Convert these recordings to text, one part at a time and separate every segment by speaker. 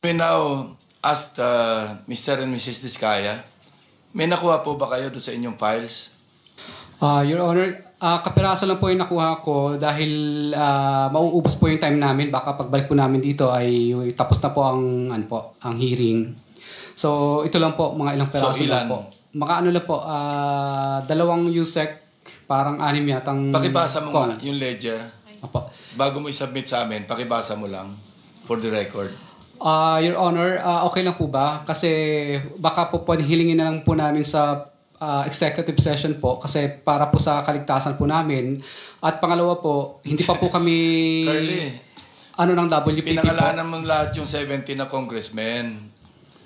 Speaker 1: We now ask Mr. and Mrs. Diskaya, may nakuha po ba kayo doon sa inyong files?
Speaker 2: Your Honor, kapiraso lang po yung nakuha ko dahil mauubos po yung time namin. Baka pagbalik po namin dito ay tapos na po ang hearing. So ito lang po, mga ilang piraso lang po. Mga ano lang po, 2 USEC, parang 6 yatang...
Speaker 1: Pakibasa mo nga yung ledger.
Speaker 2: Apo.
Speaker 1: Bago mo i-submit sa amin, pakibasa mo lang for the record.
Speaker 2: Your Honor, okay lang po ba? Kasi baka po hilingin na lang po namin sa executive session po kasi para po sa kaligtasan po namin. At pangalawa po, hindi pa po kami...
Speaker 1: Carly,
Speaker 2: ng WPP
Speaker 1: pinangalanan mo lahat yung 70 na congressmen.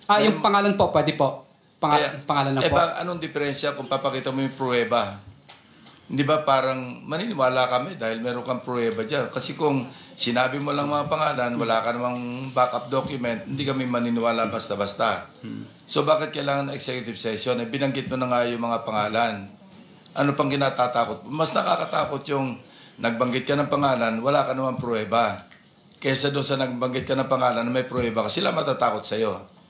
Speaker 2: Yung pangalan po, pwede po. Pangalan na po.
Speaker 1: Anong diferensya kung papakita mo yung pruweba? Hindi ba parang maniniwala kami dahil meron kang pruweba dyan? Kasi kung sinabi mo lang mga pangalan, wala ka namang backup document, hindi kami maniniwala basta-basta. So bakit kailangan ng executive session? Binanggit mo na nga yung mga pangalan. Ano pang kinatatakot? Mas nakakatakot yung nagbanggit ka ng pangalan, wala ka namang pruweba. Kesa doon sa nagbanggit ka ng pangalan na may pruweba, kasi sila matatakot sa'yo.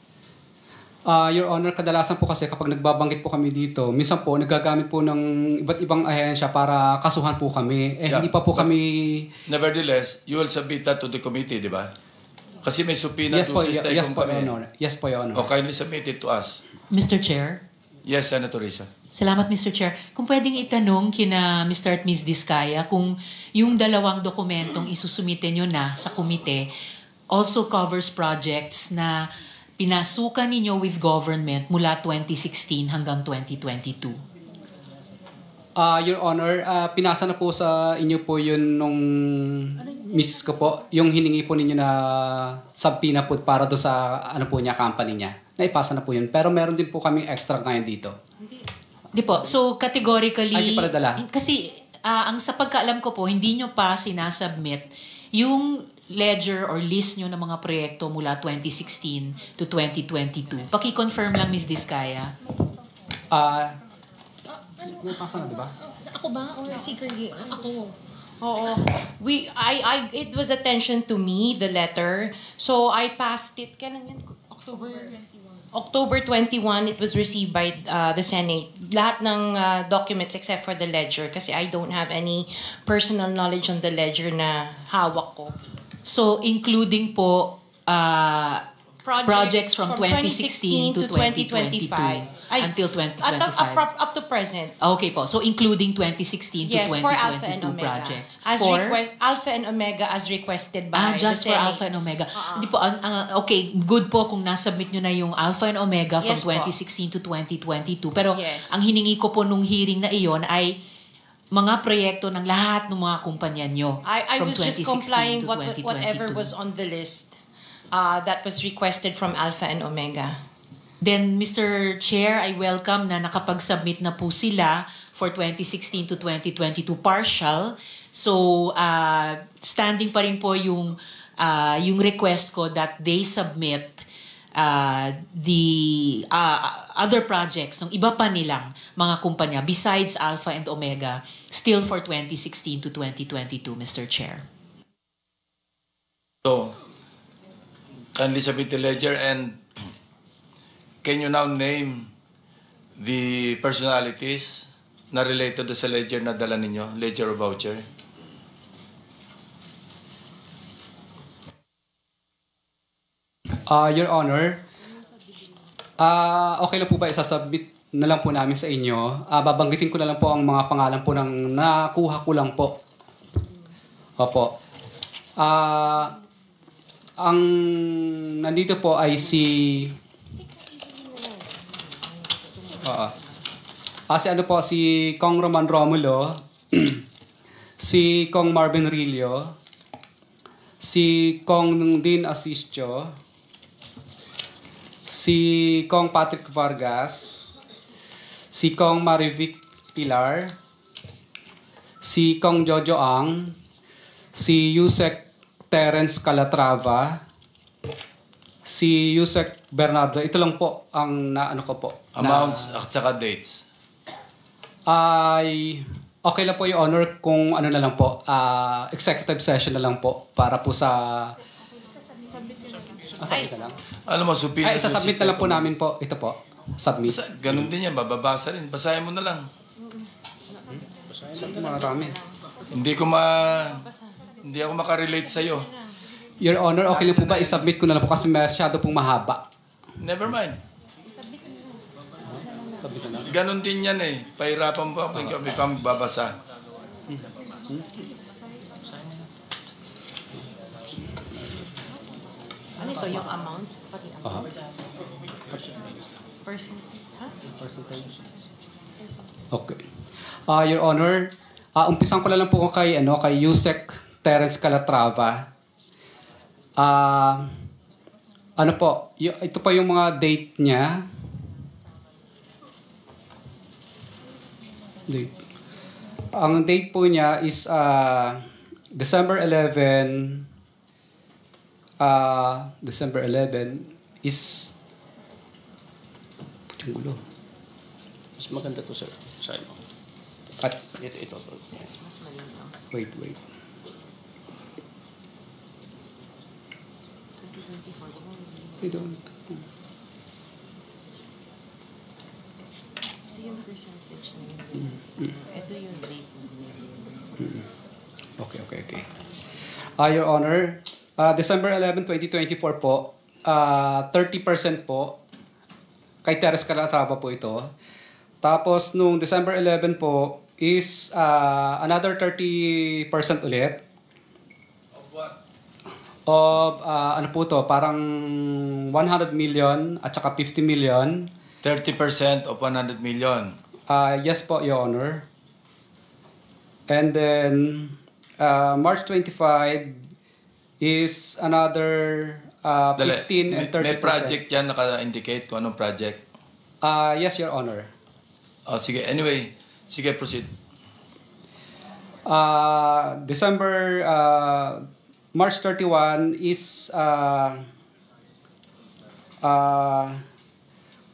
Speaker 2: Your Honor, kadalasan po kasi kapag nagbabanggit po kami dito, minsan po nagagamit po ng iba't ibang ahensya para kasuhan po kami. Hindi pa po kami...
Speaker 1: Nevertheless, you will submit that to the committee, di ba? Kasi may subpoena to Sister Company.
Speaker 2: Yes po, Your Honor.
Speaker 1: O kindly submit it to us.
Speaker 3: Mr. Chair?
Speaker 1: Yes, Senator Risa.
Speaker 3: Salamat, Mr. Chair. Kung pwedeng itanong kina Mr. at Ms. Diskaya kung yung 2 dokumentong isusumite nyo na sa komite also covers projects na pinasukan ninyo with government mula 2016 hanggang 2022.
Speaker 2: Your Honor, pinasa na po sa inyo po yun nung misis ko po, yung hiningi po ninyo na subpoena po para do sa company niya. Naipasa na po yun. Pero meron din po kami extra ngayon dito.
Speaker 3: Di po. So, categorically...
Speaker 2: Hindi pala dala.
Speaker 3: Kasi, ang sa pagkaalam ko po, hindi nyo pa sinasubmit yung ledger or list nyo ng mga proyekto mula 2016 to 2022. Paki-confirm lang, Ms. Diskaya.
Speaker 2: Napasa na, di ba?
Speaker 4: Ako ba? Or si Carly? Ako.
Speaker 5: Oo. It was attention to me, the letter. So, I passed it. Kailan yun? October 21, it was received by the Senate. Lahat ng documents except for the ledger kasi I don't have any personal knowledge on the ledger na hawak ko.
Speaker 3: So, including po projects from 2016 to 2022 until 2025.
Speaker 5: Up to present.
Speaker 3: Okay po. So, including 2016 to 2022
Speaker 5: for Alpha and Omega.
Speaker 3: Projects.
Speaker 5: Alpha and Omega as requested by
Speaker 3: just
Speaker 5: the
Speaker 3: for
Speaker 5: Senate.
Speaker 3: Alpha and Omega. Hindi po, okay, good po kung nasubmit nyo na yung Alpha and Omega from
Speaker 5: Yes po.
Speaker 3: 2016 to 2022. Pero
Speaker 5: Yes.
Speaker 3: ang hiningi ko po nung hearing na iyon ay mga proyekto ng lahat ng mga kumpanya nyo.
Speaker 5: I
Speaker 3: from
Speaker 5: was just
Speaker 3: 2016
Speaker 5: complying
Speaker 3: to
Speaker 5: whatever
Speaker 3: 2022.
Speaker 5: was on the list that was requested from Alpha and Omega.
Speaker 3: Then, Mr. Chair, I welcome na nakapag-submit na po sila for 2016 to 2022 partial. So, standing pa rin po yung request ko that they submit the other projects ng iba pa nilang mga kumpanya besides Alpha and Omega still for 2016 to 2022, Mr. Chair.
Speaker 1: So, kindly submit the ledger and can you now name the personalities na related sa ledger na dala ninyo, ledger or voucher?
Speaker 2: Your Honor, okay lang po ba isasubmit na lang po namin sa inyo? Babanggitin ko na lang po ang mga pangalan po ng nakuha ko lang po. Opo. Ang nandito po ay si si Kong Roman Romulo, si Kong Marvin Rillo, si Kong Dean Asistio, si Kong Patrick Vargas, si Kong Marivic Pilar, si Kong Jojo Ang, si Yusek Terence Calatrava, si Yusek Bernardo. Ito lang po ang naano ko po.
Speaker 1: Amounts at saka dates.
Speaker 2: Ay okay lang po yung honor kung ano na lang po, executive session na lang po para po sa Submit na lang.
Speaker 1: Alam mo, superior.
Speaker 2: Ay, isasubmit na lang po namin po. Ito po. Submit.
Speaker 1: Ganun din yan, bababasa rin. Basahin mo na lang.
Speaker 2: Marami.
Speaker 1: Hindi ako makarelate sa'yo.
Speaker 2: Your Honor, okay lang po ba i-submit ko na lang po kasi masyado pong mahaba.
Speaker 1: Never mind. Ganun din yan eh. Pahirapan mo ako kung ikaw magbabasa.
Speaker 5: Ano ito, yung amount? Pati amount? Percent? Ha?
Speaker 2: Okay. Your Honor, umpisan ko na lang po kay Yusek Terence Calatrava. Ito po yung mga date niya. Ang date po niya is December 11 is gulo.
Speaker 6: Mas maganda to, sir. Sa ano?
Speaker 2: At
Speaker 6: Ito.
Speaker 5: Mas malinaw.
Speaker 2: wait.
Speaker 5: 2024.
Speaker 2: I don't.
Speaker 5: Ito yung percentage na yun. Ito yung rate.
Speaker 2: Okay. Your Honor, December 11, 2024 po, 30% po, kay Teres Calatrava po ito. Tapos, nung December 11 po, is another 30% ulit.
Speaker 1: Of what?
Speaker 2: Of, parang 100 million at saka 50 million.
Speaker 1: 30% of 100 million.
Speaker 2: Yes po, Your Honor. And then, March 25 is another 15 and 30%.
Speaker 1: May project yan naka-indicate kung anong project.
Speaker 2: Yes, Your Honor.
Speaker 1: Sige. Anyway, sige, proceed.
Speaker 2: March 31 is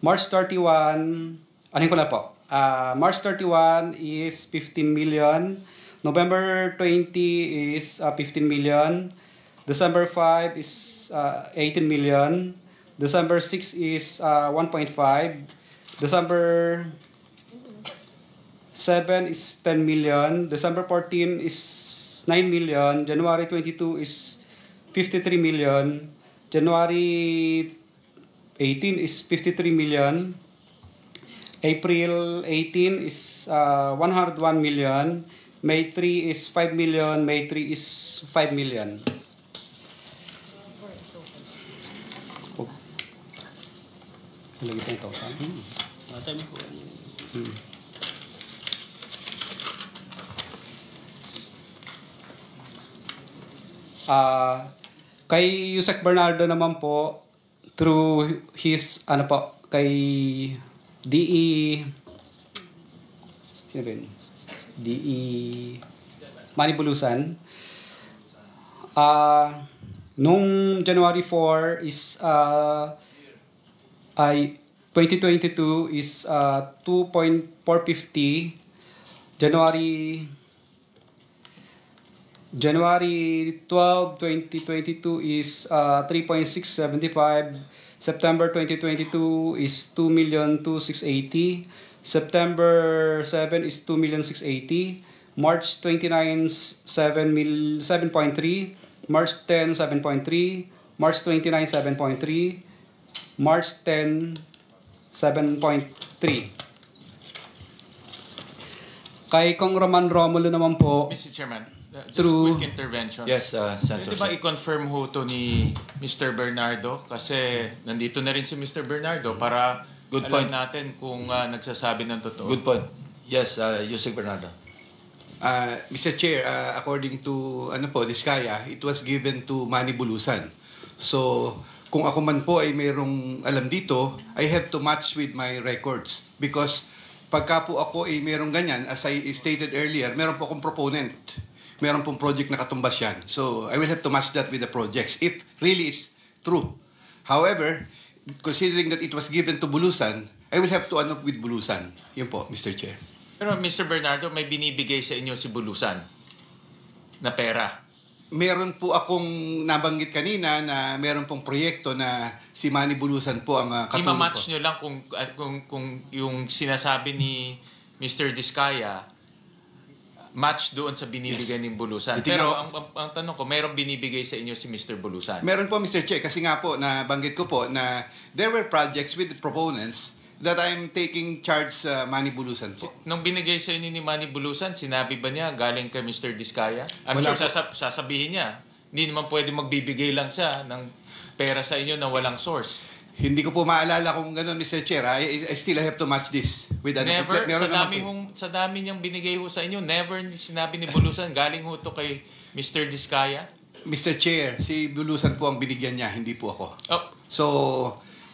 Speaker 2: March 31, anin ko na po. March 31 is 15 million. November 20 is 15 million. December 5 is 18 million. December 6 is 1.5. December 7 is 10 million. December 14 is 9 million. January 22 is 53 million. January 18 is 53 million. April 18 is 101 million. May 3 is 5 million. May 3 is 5 million. Oh. Lagi tayong tausan.
Speaker 6: Matay mo po.
Speaker 2: Kay Yusek Bernardo naman po, through his, kay DE, sino ba yun? DE Manibulusan. Nung January 4 is, 2022 is 2.450. January 12, 2022 is 3.675. September 2022 is 2,260,000. September 7 is 2,680,000. March 29, 7.3. March 10, 7.3. March 29, 7.3. March 10, 7.3. Kay Kong Roman Romulo naman po,
Speaker 7: Mr. Chairman, just
Speaker 2: Through-
Speaker 7: quick intervention.
Speaker 1: Yes, Senator.
Speaker 7: Pwede ba i-confirm ho to ni Mr. Bernardo? Kasi nandito na rin si Mr. Bernardo para
Speaker 1: Good
Speaker 7: alam
Speaker 1: point.
Speaker 7: natin kung nagsasabi ng totoo.
Speaker 1: Good point. Yes, Yusek Bernardo.
Speaker 8: Mr. Chair, according to Diskaya, it was given to Manny Bulusan. So, kung ako man po ay mayroong alam dito, I have to match with my records. Because pagka po ako ay mayroong ganyan, as I stated earlier, meron po akong proponent. Meron pong project na katumbas yan. So, I will have to match that with the projects if really it's true. However, considering that it was given to Bulusan, I will have to with Bulusan. Yun po, Mr. Chair.
Speaker 7: Pero Mr. Bernardo, may binibigay sa inyo si Bulusan na pera.
Speaker 8: meron po akong nabanggit kanina na meron pong proyekto na si Manny Bulusan po ang katulong
Speaker 7: I-match
Speaker 8: ko.
Speaker 7: nyo lang kung yung sinasabi ni Mr. Diskaya match doon sa binibigay ni Bulusan.
Speaker 8: Titignan
Speaker 7: Pero ang tanong ko, mayroong binibigay sa inyo si Mr. Bulusan?
Speaker 8: Meron po, Mr. Chair, kasi nga po, nabanggit ko po na there were projects with the proponents that I'm taking charge sa Manny Bulusan po.
Speaker 7: Nung binigay sa inyo ni Manny Bulusan, sinabi ba niya galing kay Mr. Diskaya? I'm
Speaker 8: Wala
Speaker 7: sure
Speaker 8: po.
Speaker 7: sasabihin niya. Hindi naman pwede magbibigay lang siya ng pera sa inyo na walang source.
Speaker 8: Hindi ko po maalala kung gano'n, Mr. Chair. I still have to match this with
Speaker 7: Never,
Speaker 8: meron naman po.
Speaker 7: sa dami niyang binigay ho sa inyo, never sinabi ni Bulusan, galing ho to kay Mr. Diskaya?
Speaker 8: Mr. Chair, si Bulusan po ang binigyan niya, hindi po ako.
Speaker 7: Oh,
Speaker 8: So,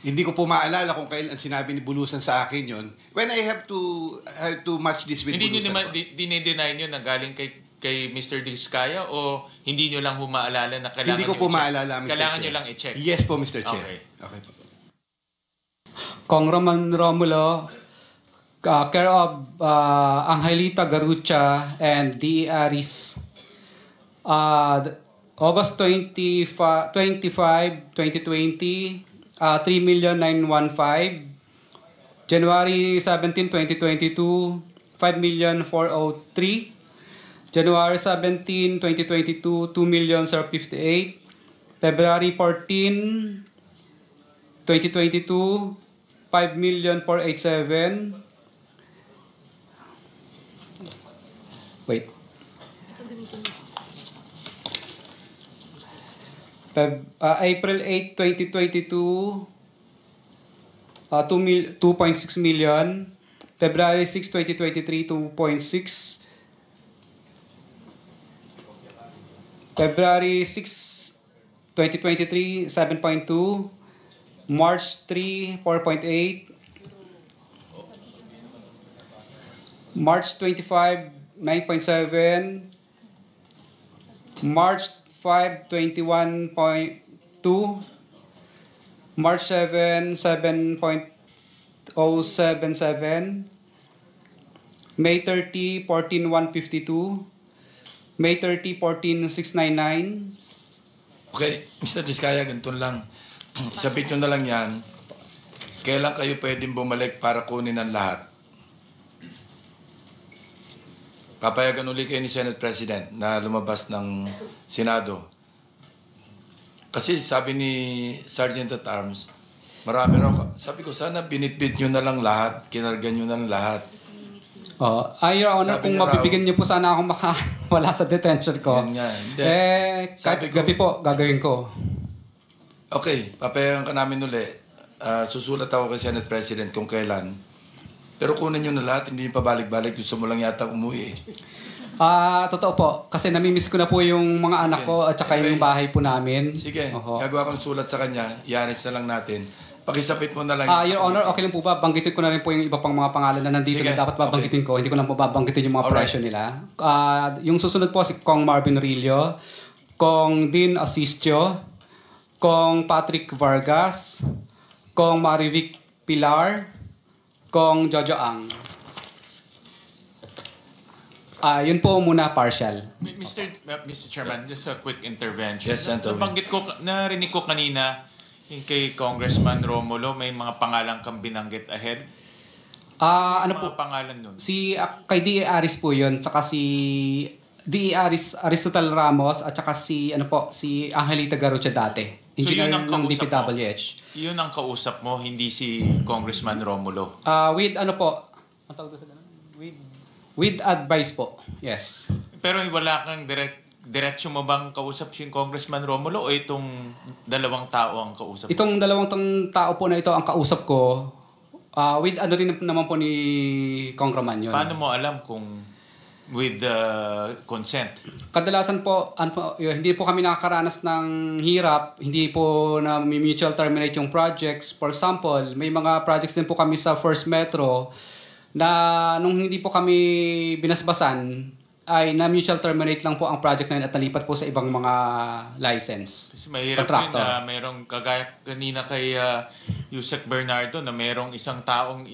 Speaker 8: hindi ko po maalala kung kailan sinabi ni Bulusan sa akin yon. When I have to match this with
Speaker 7: hindi niyo naman
Speaker 8: Bulusan po.
Speaker 7: dinideny niyo na galing kay Mr. Diskaya o hindi niyo lang humaalala na kailangan
Speaker 8: Hindi ko po maalala, Mr.
Speaker 7: Kailangan
Speaker 8: Chair.
Speaker 7: niyo lang i-check?
Speaker 8: Yes po, Mr. Chair.
Speaker 7: Okay.
Speaker 8: Okay po.
Speaker 2: Kong Roman Romulo, care of Angelita Garucha and D. Aris. August 25, 2020, 3,915,000. January 17, 2022, 5,403,000. January 17, 2022, 2,058,000. February 14, 2022, 5,487,000. Wait. April 8, 2022, 2.6 million. February 6, 2023, 2.6. February 6, 2023, 7.2. March 3, 4.8. March 25, 9.7. March 5, 21.2. March 7, 7.077. May 30, 14,152. May 30, 14,699.
Speaker 1: Okay, Mr. Diskaya, ganito lang. Sabit nyo na lang yan. Kailan kayo pwedeng bumalik para kunin ang lahat? Papayagan uli kayo ni Senate President na lumabas ng Senado. Kasi sabi ni Sergeant at Arms, marami raw. Sabi ko, sana binitbit nyo na lang lahat, kinargan nyo na lang lahat.
Speaker 2: Your Honor,
Speaker 1: Sabi
Speaker 2: kung
Speaker 1: niya
Speaker 2: mabibigyan niyo po sana ako wala sa detention ko.
Speaker 1: Yan nga, hindi.
Speaker 2: Kahit
Speaker 1: Sabi ko-
Speaker 2: gabi po, gagawin ko.
Speaker 1: Okay, papayagan ka namin uli. Susulat ako kay Senate President kung kailan. Pero kunin nyo na lahat, hindi nyo pabalik-balik. Gusto mo lang yata umuwi.
Speaker 2: Totoo po. Kasi namimiss ko na po yung mga anak ko at saka
Speaker 1: Anyway,
Speaker 2: yung bahay po namin.
Speaker 1: Sige,
Speaker 2: Oho.
Speaker 1: gagawa ko ng sulat sa kanya. I-anis na lang natin. Pakisapit mo na lang.
Speaker 2: Your Honor, okay lang po ba? Banggitin ko na rin po yung iba pang mga pangalan na nandito
Speaker 1: Sige,
Speaker 2: na dapat babanggitin ko. Hindi ko lang po babanggitin yung mga
Speaker 1: Alright.
Speaker 2: presyo nila. Yung susunod po si Kong Marvin Rillo, Kong Dean Asistio, Kong Patrick Vargas, Kong Marivic Pilar, Kong Jojo Ang. Yun po muna partial.
Speaker 7: Mr. Chairman, just a quick intervention.
Speaker 1: Yes, Senator.
Speaker 7: Narinig ko kanina yung kay Congressman Romulo, may mga pangalan kang binanggit ahead.
Speaker 2: Ano po?
Speaker 7: Mga pangalan nun?
Speaker 2: Kay D.A. Aris po yun, tsaka si D.A. Aristotle Ramos, at tsaka si Angelita Garucha dati. Engineer
Speaker 7: yun ang
Speaker 2: ng
Speaker 7: kausap mo?
Speaker 2: DPWH.
Speaker 7: Yun ang kausap mo, hindi si Congressman Romulo.
Speaker 2: With ano po? Ang tawag doon sa ganun? With advice po. Yes.
Speaker 7: Pero wala kang diretso mo bang kausap si Congressman Romulo o itong dalawang tao ang kausap mo?
Speaker 2: Itong dalawang tao po na ito ang kausap ko, with ano rin naman po ni Kong Roman yun.
Speaker 7: Paano mo alam kung with consent?
Speaker 2: Kadalasan po, hindi po kami nakakaranas ng hirap, hindi po na mutual terminate yung projects. For example, may mga projects din po kami sa First Metro na nung hindi po kami binasbasan, ay na mutual terminate lang po ang project na yun at nalipat po sa ibang mga license.
Speaker 7: Kasi mahirap yun na mayroong kagaya kanina kay Yusek Bernardo na mayroong isang taong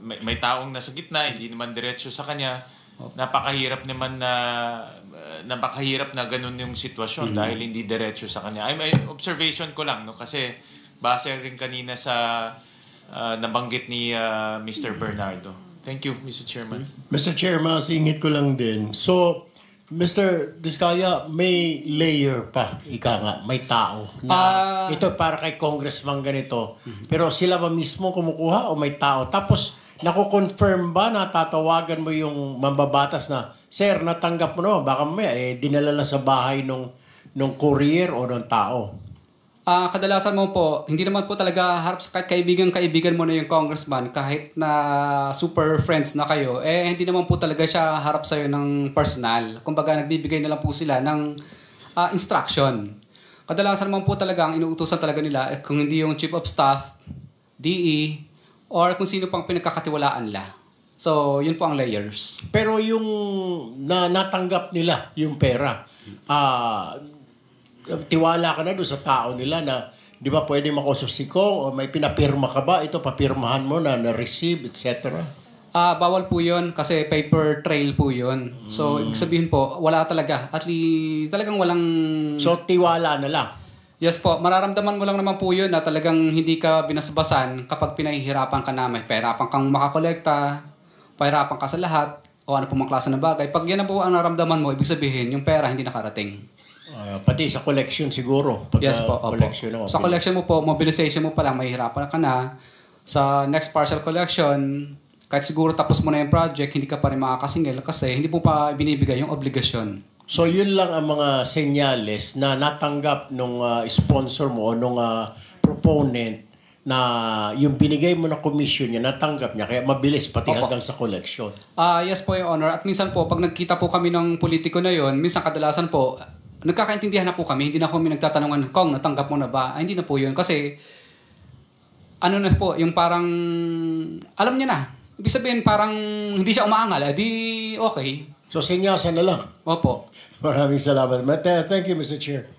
Speaker 7: may taong nasa gitna, hindi naman diretso sa kanya. Napakahirap naman na napakahirap na ganun yung sitwasyon dahil hindi diretso sa kanya. Ay, observation ko lang, no? Kasi base rin kanina sa nabanggit ni Mr. Bernardo. Thank you, Mr. Chairman.
Speaker 9: Mr. Chair, masingit ko lang din. So, Mr. Diskaya, may layer pa, ika nga, may tao. Na, ito para kay congressman ganito. Pero sila ba mismo kumukuha o may tao? Tapos, nako-confirm ba na tatawagan mo yung mambabatas na, Sir, natanggap mo naman, baka mamaya, dinala lang sa bahay nung courier o nung tao?
Speaker 2: Kadalasan mo po, hindi naman po talaga harap sa kahit kaibigan mo na yung congressman, kahit na super friends na kayo, hindi naman po talaga siya harap sa'yo ng personal. Kumbaga, nagbibigay na lang po sila ng instruction. Kadalasan naman po talaga, ang inuutusan talaga nila, kung hindi yung chief of staff, DE, or kung sino pang pinagkakatiwalaan nila. So, yun po ang layers.
Speaker 9: Pero yung natanggap nila, yung pera, tiwala ka na doon sa tao nila na di ba pwede makausap si Kong o may pinapirma ka ba? Ito, papirmahan mo na na-receive, etc.
Speaker 2: Bawal po yun kasi paper trail po yun. So, ibig sabihin po, wala talaga. At talagang walang...
Speaker 9: So, tiwala na lang?
Speaker 2: Yes po. Mararamdaman mo lang naman po yun na talagang hindi ka binasbasan kapag pinahihirapan ka na. May pahirapan kang makakolekta, pahirapan ka sa lahat, o ano po mga klase ng bagay. Pag yan na po ang naramdaman mo, ibig sabihin, yung pera hindi nakarating.
Speaker 9: Pati sa collection siguro.
Speaker 2: Yes po.
Speaker 9: Collection,
Speaker 2: sa collection mo po, mobilization mo pa lang, mahihirapan ka na. Sa next partial collection, kahit siguro tapos mo na yung project, hindi ka pa rin makakasingil kasi hindi po pa binibigay yung obligasyon.
Speaker 9: So yun lang ang mga senyales na natanggap nung sponsor mo o nung proponent na yung binigay mo na commission niya, natanggap niya. Kaya mabilis pati hanggang sa collection.
Speaker 2: Yes po, Your Honor. At minsan po, pag nagkita po kami ng politiko na yon, minsan kadalasan po, nagkakaintindihan na po kami, hindi na kami nagtatanungan, Kong, natanggap mo na ba? Hindi na po yun. Kasi, ano na po, yung parang, alam niya na. Ibig sabihin, parang hindi siya umaangal. Di okay.
Speaker 9: So, senyasan na lang.
Speaker 2: Opo.
Speaker 9: Maraming salamat. Thank you, Mr. Chair.